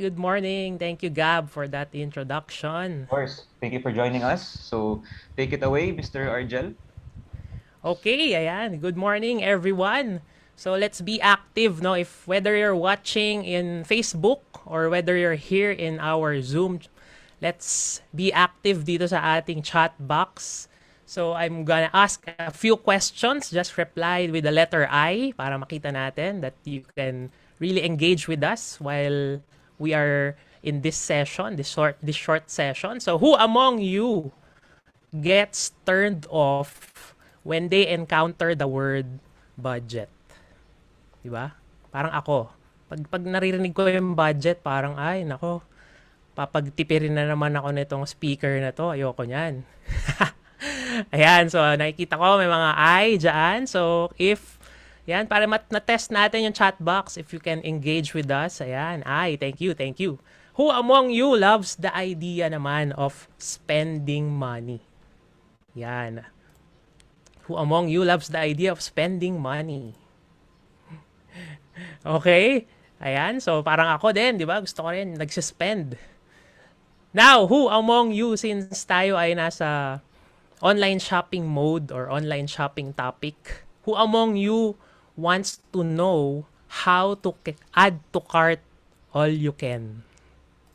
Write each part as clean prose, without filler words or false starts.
Good morning. Thank you, Gab, for that introduction. Of course. Thank you for joining us. So take it away, Mr. Argel. Okay, ayan. Good morning, everyone. So let's be active, no? If whether you're watching in Facebook or whether you're here in our Zoom, let's be active dito sa ating chat box. So I'm gonna ask a few questions. Just reply with the letter I para makita natin that you can really engage with us while we are in this session, this short session. So who among you gets turned off when they encounter the word budget? 'Di ba? Parang ako. Pag naririnig ko yung budget, parang ay nako, papagtipirin na naman ako nitong speaker na to. Ayoko niyan. Ayan, so nakikita ko may mga I dyan. So if, yan, para na-test natin yung chat box, if you can engage with us, ayan, I, thank you, thank you. Who among you loves the idea naman of spending money? Yan. Who among you loves the idea of spending money? Okay? Ayan, so parang ako din, di ba? Gusto ko rin nagsispend. Now, who among you, since tayo ay nasa online shopping mode or online shopping topic, who among you wants to know how to add to cart all you can?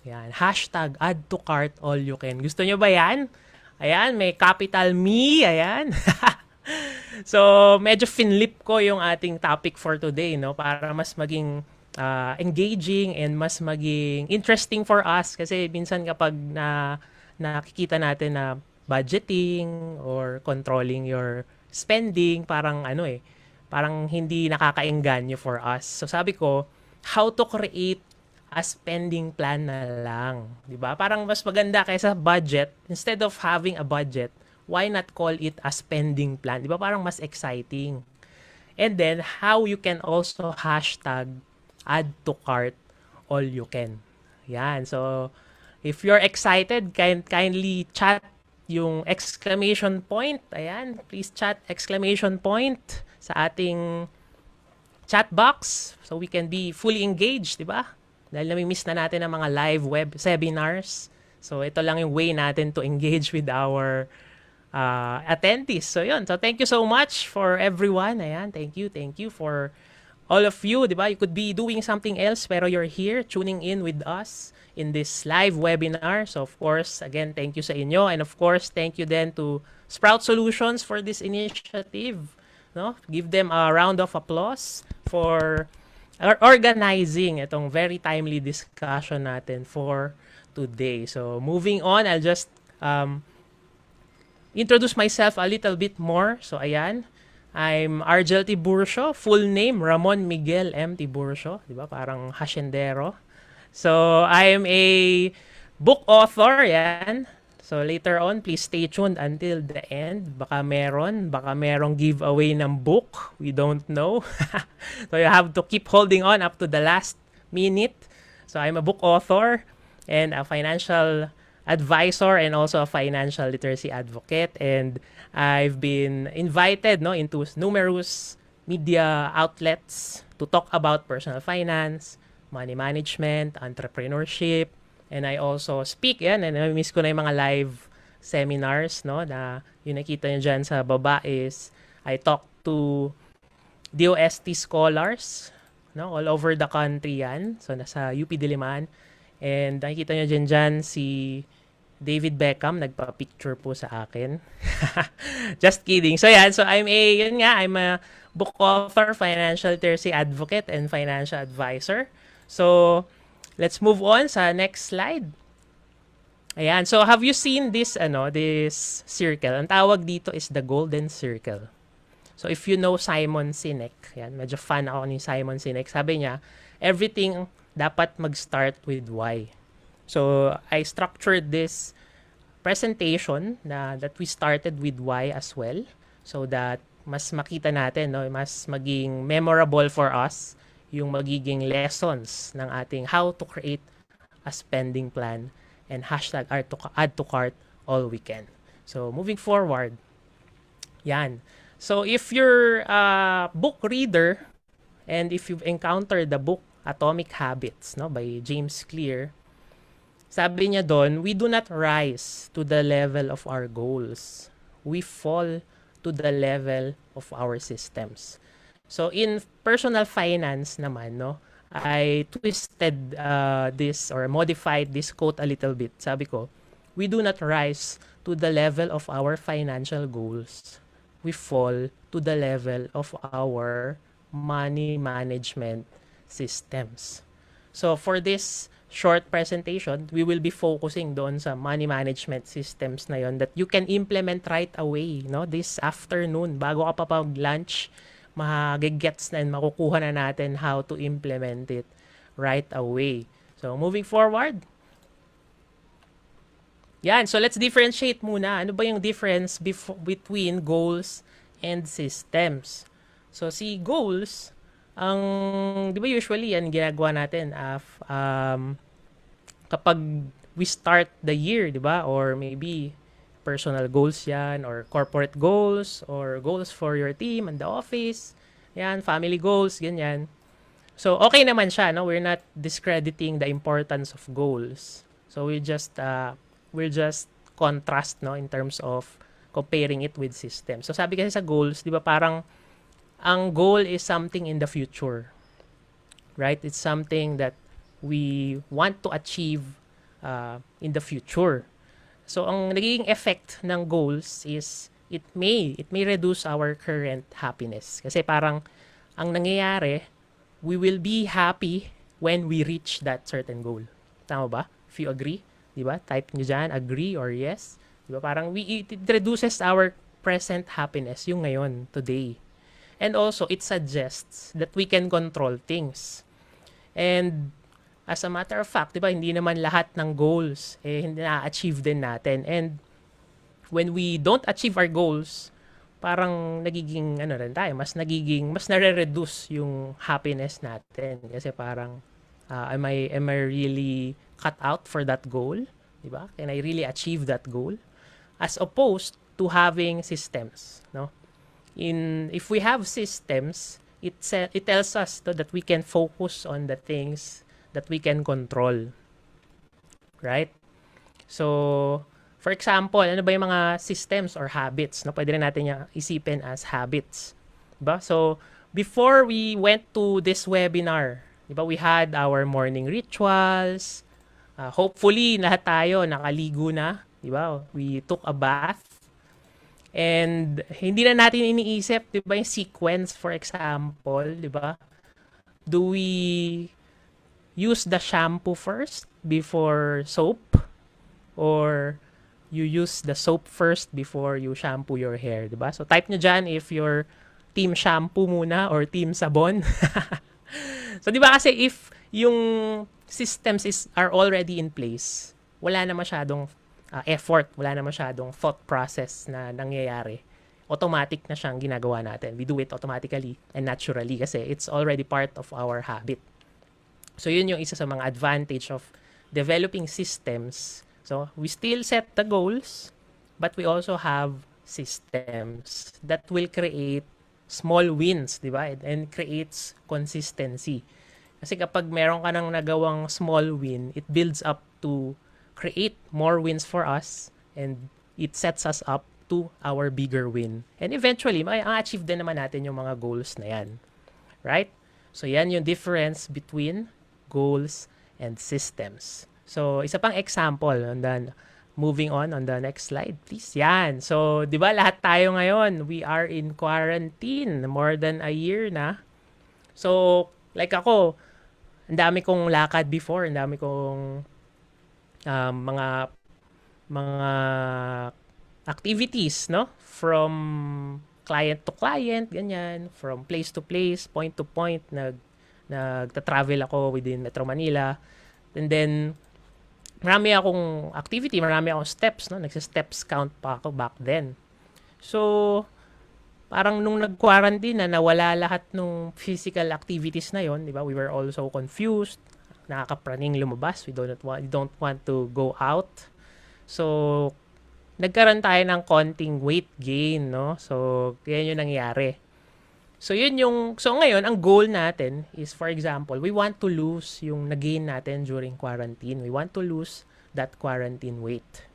Yan. Hashtag add to cart all you can. Gusto nyo ba yan? Ayan, may capital me. Ayan. So, medyo finlip ko yung ating topic for today, no? Para mas maging engaging and mas maging interesting for us. Kasi minsan kapag nakikita natin na budgeting or controlling your spending, parang parang hindi nakakaengganyo for us. So sabi ko, how to create a spending plan na lang, 'di ba? Parang mas maganda kaysa budget. Instead of having a budget, why not call it a spending plan? 'Di ba? Parang mas exciting. And then how you can also hashtag add to cart all you can. Yan. So if you're excited, kindly chat yung exclamation point. Ayan, please chat exclamation point sa ating chat box so we can be fully engaged, di ba? Dahil nami-miss na natin ang mga live web seminars. So ito lang yung way natin to engage with our attendees. So yun. So thank you so much for everyone. Ayan, thank you for all of you, di ba? You could be doing something else pero you're here tuning in with us in this live webinar. So of course, again, thank you sa inyo. And of course, thank you then to Sprout Solutions for this initiative. No? Give them a round of applause for organizing itong very timely discussion natin for today. So moving on, I'll just introduce myself a little bit more. So ayan, I'm Argel Tiburcio, full name Ramon Miguel M. Tiburcio, di ba? Parang hasyendero. So I'm a book author, yan. So later on, please stay tuned until the end. Baka merong giveaway ng book. We don't know. So you have to keep holding on up to the last minute. So I'm a book author and a financial advisor and also a financial literacy advocate, and I've been invited into numerous media outlets to talk about personal finance, money management, entrepreneurship, and I also speak yan, and I miss ko na yung mga live seminars na yung nakita nyo dyan sa baba is I talk to DOST scholars all over the country yan. So nasa UP Diliman. And nakikita nyo dyan si David Beckham, nagpa-picture po sa akin. Just kidding. So yan, so I'm a book author, financial literacy advocate, and financial advisor. So let's move on sa next slide. Ayan, so have you seen this this circle? Ang tawag dito is the golden circle. So if you know Simon Sinek, yan, medyo fan ako ni Simon Sinek. Sabi niya, everything dapat mag-start with why. So I structured this presentation that we started with why as well, so that mas makita natin, mas maging memorable for us yung magiging lessons ng ating how to create a spending plan and hashtag add to cart all weekend. So moving forward, yan. So if you're a book reader and if you've encountered the book Atomic Habits, no, by James Clear. Sabi niya doon, we do not rise to the level of our goals. We fall to the level of our systems. So in personal finance naman, no, I twisted this or modified this quote a little bit. Sabi ko, we do not rise to the level of our financial goals. We fall to the level of our money management systems. So for this short presentation, we will be focusing doon sa money management systems na yon that you can implement right away, no? This afternoon, bago ka pa pag-lunch, magigets na and makukuha na natin how to implement it right away. So moving forward, yan, so let's differentiate muna. Ano ba yung difference between goals and systems? So si goals, di ba usually yan ginagawa natin kapag we start the year, di ba? Or maybe personal goals yan, or corporate goals, or goals for your team and the office. Yan, family goals, ganyan. So, okay naman siya, no? We're not discrediting the importance of goals. So, we'll just contrast, no? In terms of comparing it with systems. So, sabi kasi sa goals, di ba parang ang goal is something in the future. Right? It's something that we want to achieve in the future. So, ang nagiging effect ng goals is it may reduce our current happiness. Kasi parang ang nangyayari, we will be happy when we reach that certain goal. Tama ba? If you agree, di ba? Type nyo dyan, agree or yes. Di ba? Parang it reduces our present happiness, yung ngayon, today. And also, it suggests that we can control things. And as a matter of fact, 'di ba, hindi naman lahat ng goals hindi na-achieve din natin. And when we don't achieve our goals, parang nagiging mas nare-reduce yung happiness natin kasi parang am I really cut out for that goal, 'di ba? Can I really achieve that goal? As opposed to having systems, no? If we have systems, it tells us that we can focus on the things that we can control. Right? So, for example, ano ba yung mga systems or habits? No? Pwede rin natin yung isipin as habits. Diba? So, before we went to this webinar, diba, we had our morning rituals. Hopefully, lahat tayo nakaligo na. Diba? We took a bath. And hindi na natin iniisip, 'di ba, yung sequence, for example, 'di ba? Do we use the shampoo first before soap, or you use the soap first before you shampoo your hair, 'di ba? So type nyo dyan if you're team shampoo muna or team sabon. So 'di ba kasi if yung systems are already in place, wala na masyadong effort, wala na masyadong thought process na nangyayari. Automatic na siyang ginagawa natin. We do it automatically and naturally kasi it's already part of our habit. So, yun yung isa sa mga advantage of developing systems. So, we still set the goals, but we also have systems that will create small wins, di ba? And creates consistency. Kasi kapag meron ka nang nagawang small win, it builds up to create more wins for us, and it sets us up to our bigger win. And eventually, ma-achieve din naman natin yung mga goals na yan. Right? So, yan yung difference between goals and systems. So, isa pang example, and then moving on the next slide, please. Yan. So, di ba lahat tayo ngayon, we are in quarantine more than a year na. So, like ako, ang dami kong lakad before, ang dami kong mga activities, no? From client to client, ganyan, from place to place, point to point, nagta-travel ako within Metro Manila. And then marami akong activity, marami akong steps, no? Nagsa-steps count pa ako back then. So, parang nung nag-quarantine na nawala lahat ng physical activities na yon, di ba? We were also confused, nakakapraning lumabas. We don't want to go out. So, nagkaroon tayo ng konting weight gain, no? So, yan yung nangyari. So ngayon ang goal natin is, for example, we want to lose yung na-gain natin during quarantine. We want to lose that quarantine weight.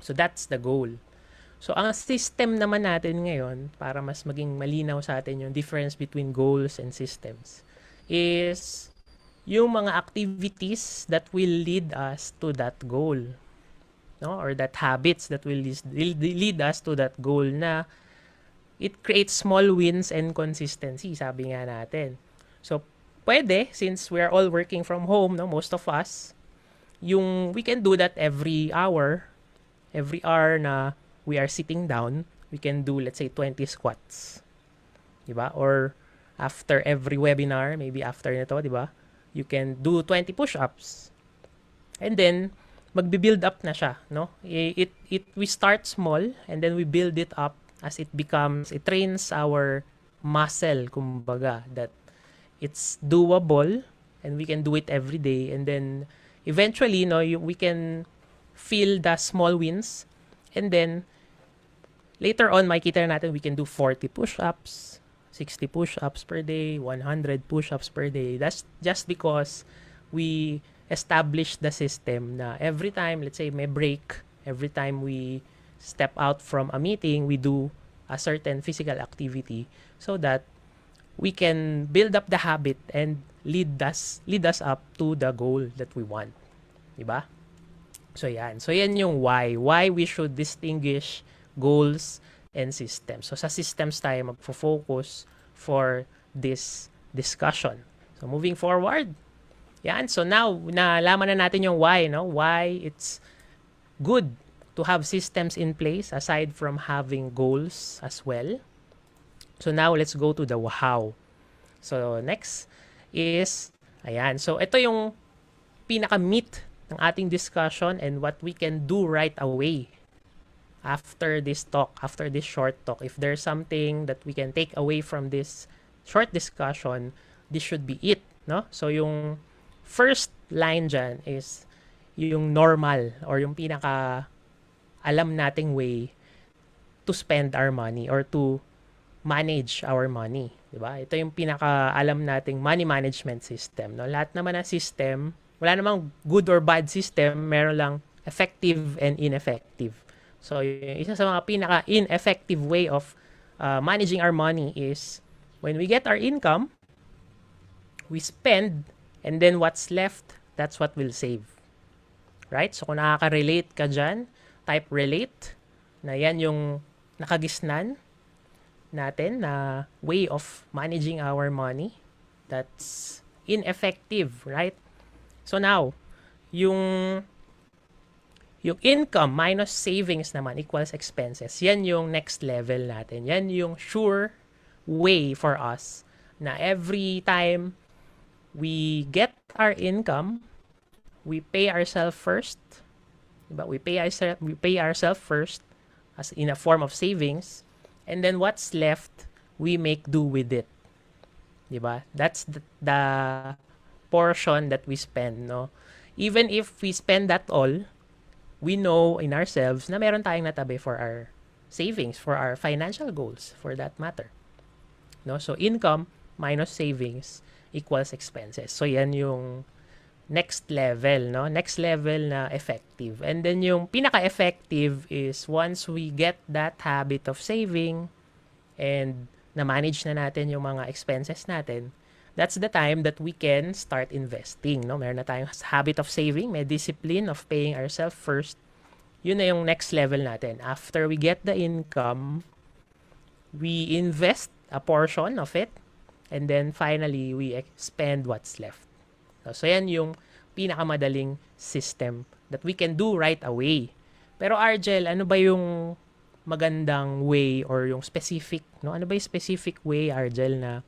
So that's the goal. So ang system naman natin ngayon, para mas maging malinaw sa atin yung difference between goals and systems, is yung mga activities that will lead us to that goal, no? Or that habits that will lead us to that goal, na it creates small wins and consistency, sabi nga natin. So, pwede, since we're all working from home, no, most of us, we can do that every hour na we are sitting down, we can do, let's say, 20 squats. Diba? Or, after every webinar, maybe after nito, diba? You can do 20 push-ups. And then, magbi-build up na siya, no? We start small, and then we build it up as it trains our muscle, kumbaga, that it's doable and we can do it every day, and then eventually, no, we can feel the small wins, and then later on, makikita natin we can do 40 push-ups, 60 push-ups per day, 100 push-ups per day. That's just because we establish the system na every time, let's say, may break, every time we step out from a meeting, we do a certain physical activity so that we can build up the habit and lead us up to the goal that we want. Diba? So yan yung why we should distinguish goals and systems. So sa systems tayo magfo-focus for this discussion. So moving forward, yan. So now, nalaman na natin yung why, no? Why it's good to have systems in place aside from having goals as well. So now, let's go to the how. So next is, ayan. So ito yung pinaka-meat ng ating discussion and what we can do right away after this talk, after this short talk. If there's something that we can take away from this short discussion, this should be it, no? So yung first line dyan is yung normal or yung pinaka alam nating way to spend our money or to manage our money, di ba? Ito yung pinaka alam nating money management system, no? Lahat naman ng system, wala namang good or bad system, meron lang effective and ineffective. So, yung isa sa mga pinaka ineffective way of managing our money is when we get our income, we spend, and then what's left, that's what we'll save. Right? So, kung nakaka-relate ka dyan, type relate, na yan yung nakagisnan natin na way of managing our money that's ineffective, right? So now, yung income minus savings naman equals expenses. Yan yung next level natin. Yan yung sure way for us na every time we get our income, we pay ourselves first. Diba? We pay ourselves first as in a form of savings, and then what's left, we make do with it. Diba? That's the portion that we spend, no? Even if we spend that all, we know in ourselves na meron tayong natabi for our savings, for our financial goals, for that matter. No? So, income minus savings equals expenses. So, yan yung next level, no? Next level na effective. And then yung pinaka-effective is once we get that habit of saving and na-manage na natin yung mga expenses natin, that's the time that we can start investing, no? Meron na tayong habit of saving, may discipline of paying ourselves first. Yun na yung next level natin. After we get the income, we invest a portion of it, and then finally, we spend what's left. So, yan yung pinakamadaling system that we can do right away. Pero Argel, ano ba yung magandang way or yung specific, no? Ano ba yung specific way, Argel, na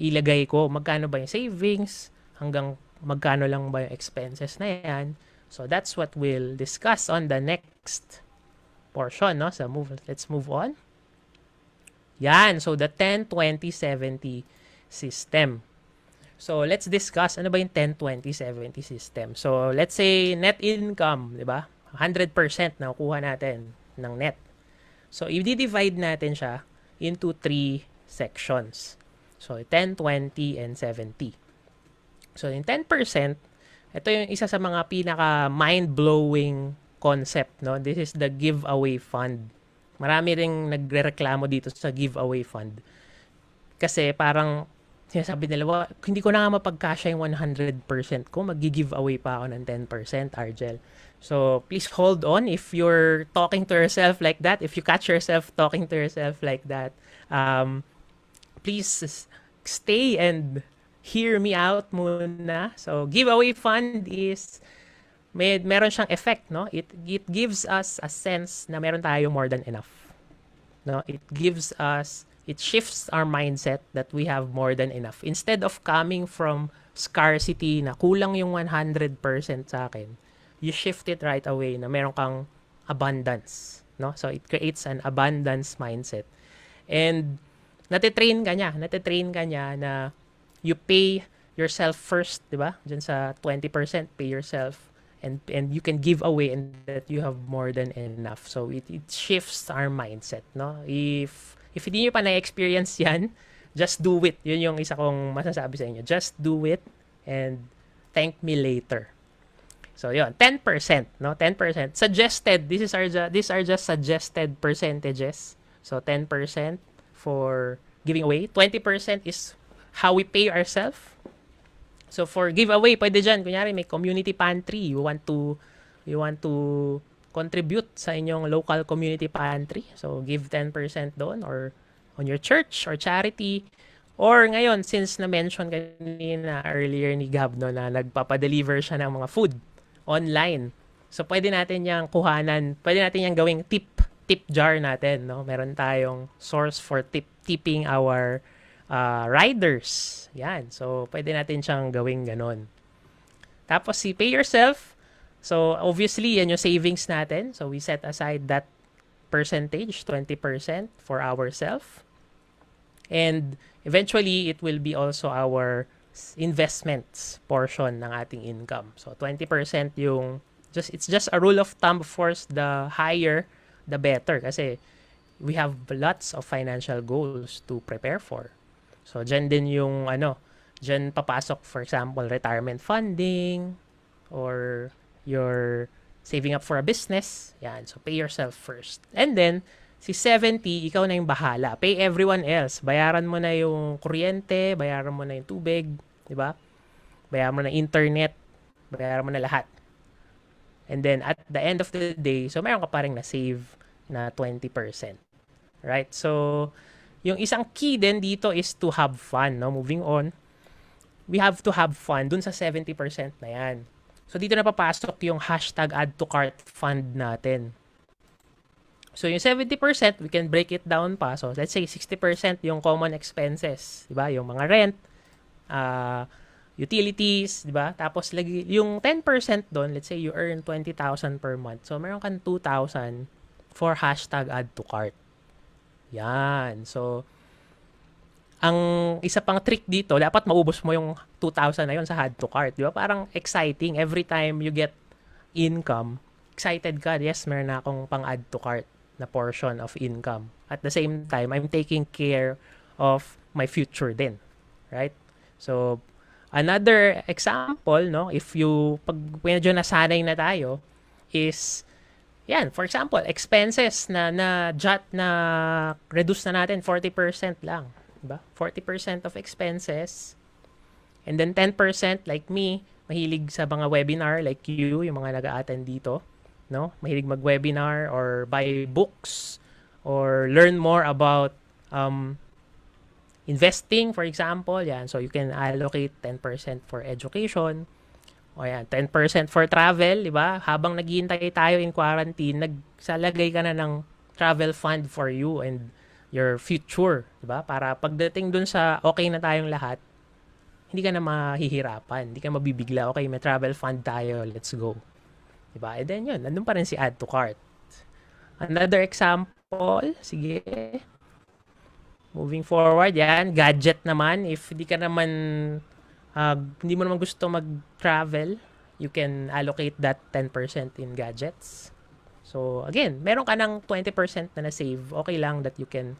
ilagay ko? Magkano ba yung savings? Hanggang magkano lang ba yung expenses na yan? So, that's what we'll discuss on the next portion, no? So, let's move on. Yan. So, the 10-20-70 system. So, let's discuss ano ba yung 10-20-70 system. So, let's say net income, di ba? 100% na kukuha natin ng net. So, i-divide natin siya into 3 sections. So, 10, 20, and 70. So, yung 10%, ito yung isa sa mga pinaka mind-blowing concept, no? This is the giveaway fund. Marami ring nagrereklamo dito sa giveaway fund. Kasi parang sinasabi nila, hindi ko na nga mapagkasya yung 100% ko, mag-giveaway pa ako ng 10%, Argel. So, please hold on if you're talking to yourself like that, if you catch yourself talking to yourself like that, please stay and hear me out muna. So, giveaway fund is meron siyang effect, no? It gives us a sense na meron tayo more than enough. No? It shifts our mindset that we have more than enough. Instead of coming from scarcity na kulang yung 100% sa akin, you shift it right away na meron kang abundance, no? So it creates an abundance mindset. And natitrain ka niya na you pay yourself first, 'di ba? Diyan sa 20%, pay yourself and you can give away and that you have more than enough. So it shifts our mindset, no? If hindi niyo pa na-experience 'yan, just do it. 'Yun yung isa kong masasabi sa inyo. Just do it and thank me later. So, yun, 10%, no? 10%. Suggested, these are just suggested percentages. So, 10% for giving away. 20% is how we pay ourselves. So, for giveaway, pwede dyan. Kunyari, may community pantry. You want to contribute sa inyong local community pantry. So, give 10% doon or on your church or charity. Or ngayon, since na-mention kanina earlier ni Gab, no, na nagpapadeliver siya ng mga food online. So, pwede natin yung kuhanan, pwede natin yung gawing tip jar natin, no? Meron tayong source for tipping our riders. Yan. So, pwede natin siyang gawing ganon. Tapos, si pay yourself. So, obviously, yan yung savings natin. So, we set aside that percentage, 20% for ourselves. And, eventually, it will be also our investments portion ng ating income. So 20% it's just a rule of thumb. Of course, the higher the better kasi we have lots of financial goals to prepare for. So diyan din yung diyan papasok, for example, retirement funding or your saving up for a business. Yan. So pay yourself first. And then si 70, ikaw na yung bahala. Pay everyone else. Bayaran mo na yung kuryente, bayaran mo na yung tubig, di ba? Bayaran mo na internet, bayaran mo na lahat. And then, at the end of the day, so mayroon ka pa rin na-save na 20%. Right? So, yung isang key din dito is to have fun, no? Moving on, we have to have fun dun sa 70% na yan. So, dito na papasok yung hashtag add to cart fund natin. So, yung 70%, we can break it down pa. So, let's say 60% yung common expenses, di ba? Yung mga rent, utilities, di ba? Tapos, yung 10% doon, let's say you earn 20,000 per month. So, meron kang 2,000 for hashtag add to cart. Yan. So, ang isa pang trick dito, dapat maubos mo yung 2,000 na yun sa add to cart. Di ba? Parang exciting. Every time you get income, excited ka. Yes, meron na akong pang add to cart na portion of income. At the same time, I'm taking care of my future din. Right? So, another example, no, pag medyo nasanay na tayo, is, yan, for example, expenses na reduce na natin, 40% lang. Diba? 40% of expenses. And then 10%, like me, mahilig sa mga webinar, like you, yung mga nag-a-attend dito, no? Mahilig mag-webinar or buy books or learn more about investing, for example. Yan. So, you can allocate 10% for education. O yan, 10% for travel, di ba? Habang naghihintay tayo in quarantine, nagsalagay ka na ng travel fund for you and your future, di ba? Para pagdating dun sa okay na tayong lahat, hindi ka na mahihirapan, hindi ka mabibigla. Okay, may travel fund tayo, let's go. Diba? And then yun, nandun pa rin si add to cart. Another example, sige. Moving forward, yan, gadget naman. If hindi mo naman gusto mag-travel, you can allocate that 10% in gadgets. So, again, meron ka ng 20% na na-save. Okay lang that you can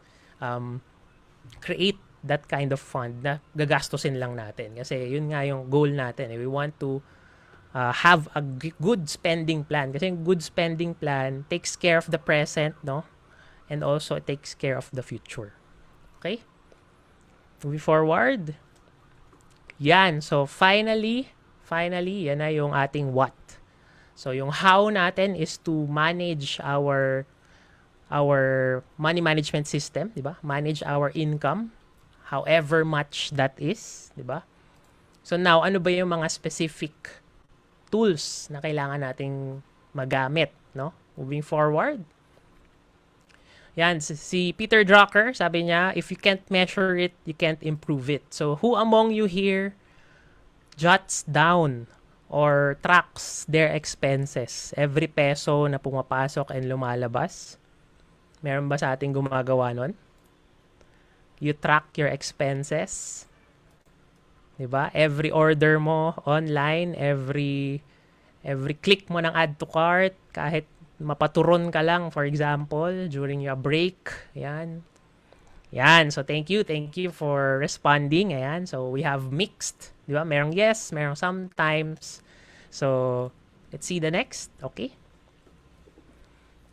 create that kind of fund na gagastusin lang natin. Kasi yun nga yung goal natin. We want to have a good spending plan. Kasi yung good spending plan takes care of the present, no? And also it takes care of the future. Okay? Moving forward. Yan. So, finally, yan na yung ating what. So, yung how natin is to manage our money management system, di ba? Manage our income, however much that is, di ba? So, now, ano ba yung mga specific tools na kailangan nating magamit, no? Moving forward. Yan, si Peter Drucker, sabi niya, if you can't measure it, you can't improve it. So, who among you here jots down or tracks their expenses? Every peso na pumapasok and lumalabas. Meron ba sa ating gumagawa nun? You track your expenses. Diba? Every order mo online, every click mo ng add to cart, kahit mapaturon ka lang, for example, during your break. Yan. So thank you for responding. Ayan. So we have mixed, di ba? Merong yes, merong sometimes. So let's see the next. Okay.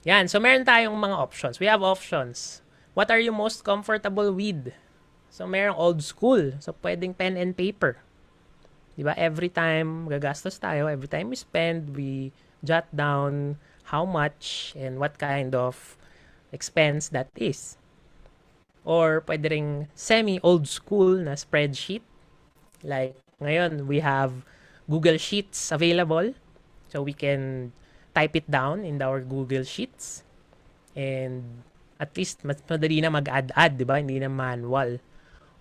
Yan. So meron tayong mga options. We have options. What are you most comfortable with? So merong old school. So pwedeng pen and paper. Di ba? Every time gagastos tayo, every time we spend, we jot down how much and what kind of expense that is. Or pwede ring semi-old school na spreadsheet. Like, ngayon, we have Google Sheets available. So, we can type it down in our Google Sheets. And at least, mas madali na mag-add-add, di ba? Hindi na manual.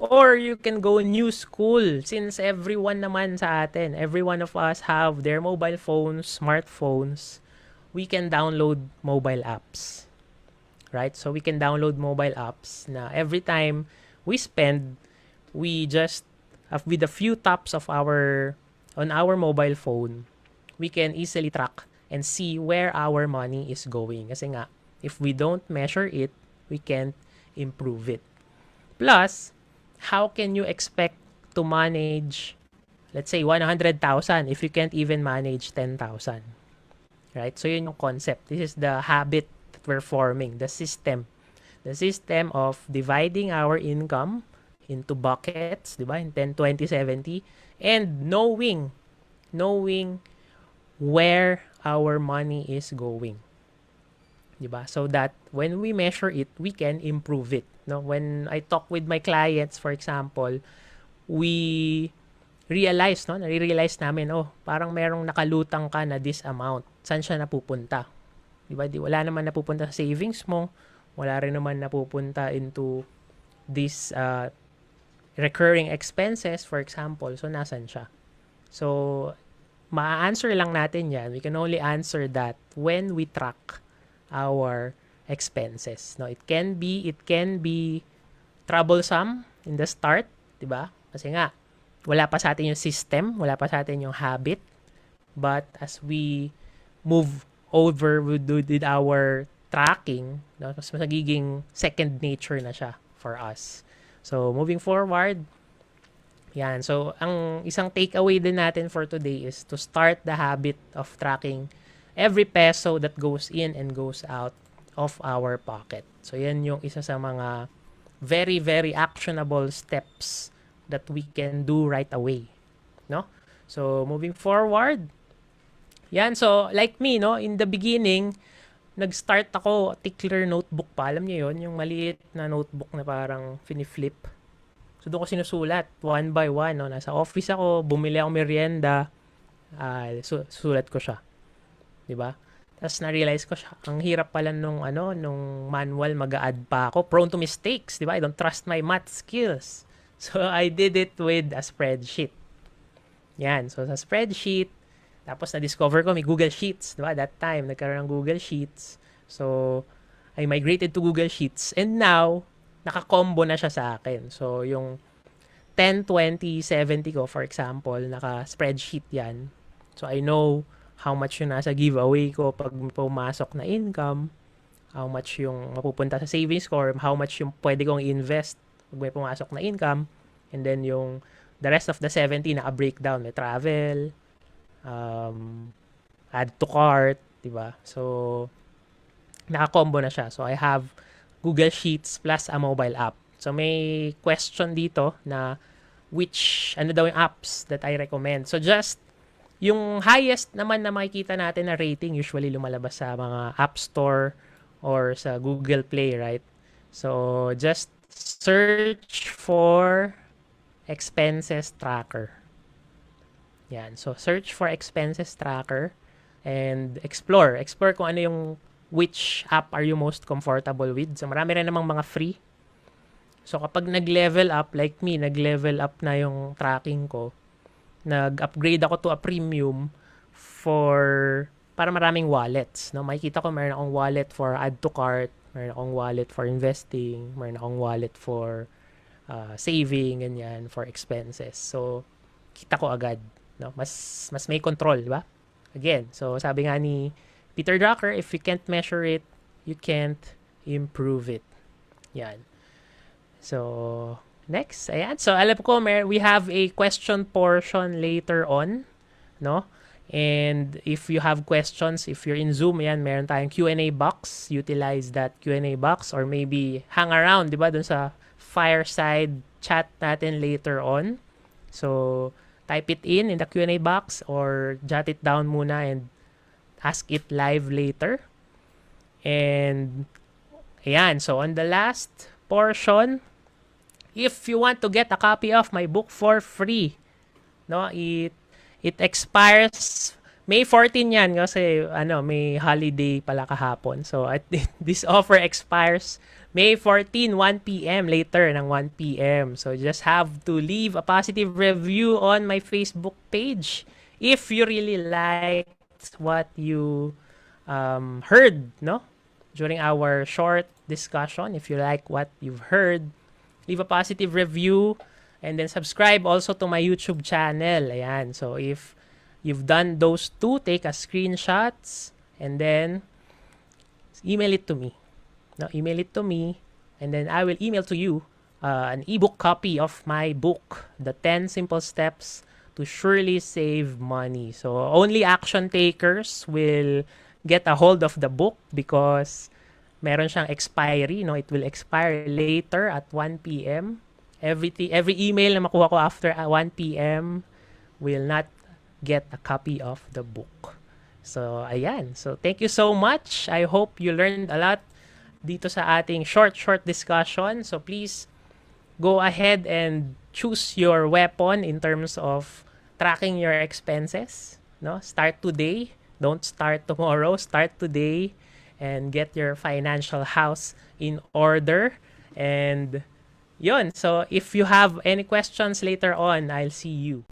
Or you can go new school. Since everyone naman sa atin, every one of us have their mobile phones, smartphones, we can download mobile apps. Right? So we can download mobile apps na every time we spend, we just with a few taps of on our mobile phone, we can easily track and see where our money is going. Kasi nga, if we don't measure it, we can't improve it. Plus, how can you expect to manage, let's say, 100,000 if you can't even manage 10,000? Right? So, yun yung concept. This is the habit that we're forming, the system. The system of dividing our income into buckets, di ba? In 10, 20, 70. And knowing where our money is going. Di ba? So that when we measure it, we can improve it. No? When I talk with my clients, for example, we nare-realize namin, parang merong nakalutang ka na this amount. Saan siya napupunta? Diba? Wala naman napupunta sa savings mo. Wala rin naman napupunta into this recurring expenses, for example. So, nasan siya? So, ma-answer lang natin yan. We can only answer that when we track our expenses. No, it can be troublesome in the start, 'di ba? Kasi nga wala pa sa atin yung system, wala pa sa atin yung habit. But as we move over with our tracking, no, mas magiging second nature na siya for us. So, moving forward, yan. So, ang isang takeaway din natin for today is to start the habit of tracking every peso that goes in and goes out of our pocket. So, yan yung isa sa mga very, very actionable steps that we can do right away. No? So, moving forward, yan. So, like me, no, in the beginning, nag-start ako, tickler notebook pa. Alam niyo yon, yung maliit na notebook na parang finiflip. So, doon ko sinusulat, one by one. No? Nasa office ako, bumili ako merienda, sulat ko siya. Diba? Tapos na-realize ko siya, ang hirap pala nung manual mag-a-add pa ako. Prone to mistakes, diba? I don't trust my math skills. So, I did it with a spreadsheet. Yan. So, sa spreadsheet, tapos na-discover ko may Google Sheets. Diba? That time, nagkaroon ng Google Sheets. So, I migrated to Google Sheets. And now, naka-combo na siya sa akin. So, yung 10, 20, 70 ko, for example, naka-spreadsheet yan. So, I know how much yung nasa giveaway ko pag pumasok na income, how much yung mapupunta sa savings ko, or how much yung pwede kong invest Pag may pumasok na income, and then yung the rest of the 70 naka-breakdown. May travel, um, add to cart, diba? So, naka-combo na siya. So, I have Google Sheets plus a mobile app. So, may question dito na ano daw yung apps that I recommend. So, just yung highest naman na makikita natin na rating usually lumalabas sa mga App Store or sa Google Play, right? So, just search for expenses tracker. Yan. So, search for expenses tracker and explore. Explore kung ano yung which app are you most comfortable with. So, marami rin namang mga free. So, kapag nag-level up, like me, nag-level up na yung tracking ko, nag-upgrade ako to a premium para maraming wallets. No? Makikita ko meron akong wallet for add to cart, meron akong wallet for investing, meron akong wallet for saving, ganyan, for expenses. So, kita ko agad. No? Mas may control, di ba? Again, so sabi nga ni Peter Drucker, if you can't measure it, you can't improve it. Yan. So, next. Ayan. So, alam ko, we have a question portion later on. No? And if you have questions, if you're in Zoom, ayan, meron tayong Q&A box. Utilize that Q&A box or maybe hang around, di ba, dun sa fireside chat natin later on. So, type it in the Q&A box or jot it down muna and ask it live later. And, ayan. So, on the last portion, if you want to get a copy of my book for free, no, it expires May 14 yan kasi may holiday pala kahapon. So this offer expires May 14, 1 p.m. later ng 1 p.m. So just have to leave a positive review on my Facebook page if you really liked what you heard, no? During our short discussion, if you like what you've heard, leave a positive review and then subscribe also to my YouTube channel. Ayan. So if you've done those two, take a screenshots and then email it to me. No, email it to me and then I will email to you an ebook copy of my book, The 10 Simple Steps to Surely Save Money. So only action takers will get a hold of the book because meron siyang expiry, no? It will expire later at 1 p.m. Every email na makuha ko after 1 p.m. will not get a copy of the book. So, ayan. So, thank you so much. I hope you learned a lot dito sa ating short discussion. So, please go ahead and choose your weapon in terms of tracking your expenses. No? Start today. Don't start tomorrow. Start today and get your financial house in order. And yun. So, if you have any questions later on, I'll see you.